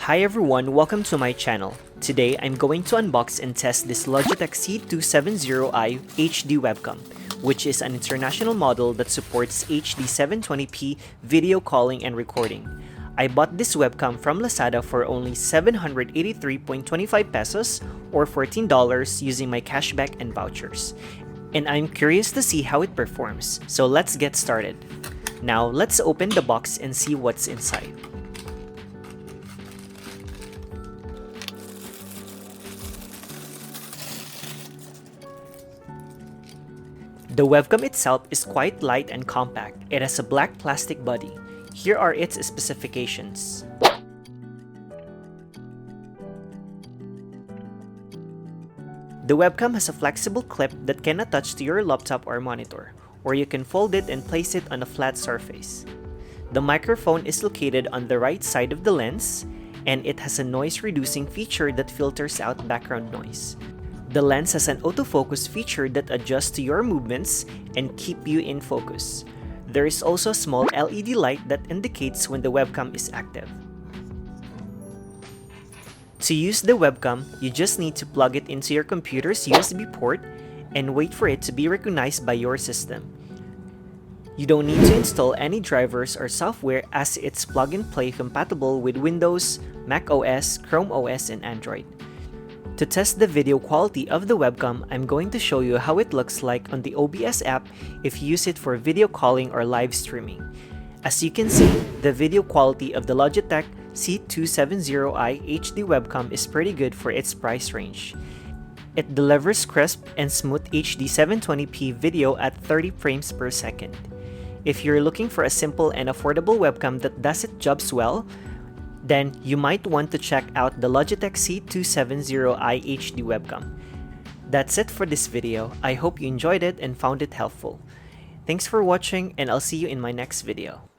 Hi everyone, welcome to my channel. Today I'm going to unbox and test this Logitech C270i HD webcam, which is an international model that supports HD 720p video calling and recording. I bought this webcam from Lazada for only 783.25 pesos or $14 using my cashback and vouchers. And I'm curious to see how it performs, so let's get started. Now let's open the box and see what's inside. The webcam itself is quite light and compact. It has a black plastic body. Here are its specifications. The webcam has a flexible clip that can attach to your laptop or monitor, or you can fold it and place it on a flat surface. The microphone is located on the right side of the lens, and it has a noise-reducing feature that filters out background noise. The lens has an autofocus feature that adjusts to your movements and keep you in focus. There is also a small LED light that indicates when the webcam is active. To use the webcam, you just need to plug it into your computer's USB port and wait for it to be recognized by your system. You don't need to install any drivers or software as it's plug-and-play compatible with Windows, Mac OS, Chrome OS, and Android. To test the video quality of the webcam, I'm going to show you how it looks like on the OBS app if you use it for video calling or live streaming. As you can see, the video quality of the Logitech C270i HD webcam is pretty good for its price range. It delivers crisp and smooth HD 720p video at 30 frames per second. If you're looking for a simple and affordable webcam that does its jobs well, then you might want to check out the Logitech C270i HD webcam. That's it for this video. I hope you enjoyed it and found it helpful. Thanks for watching, and I'll see you in my next video.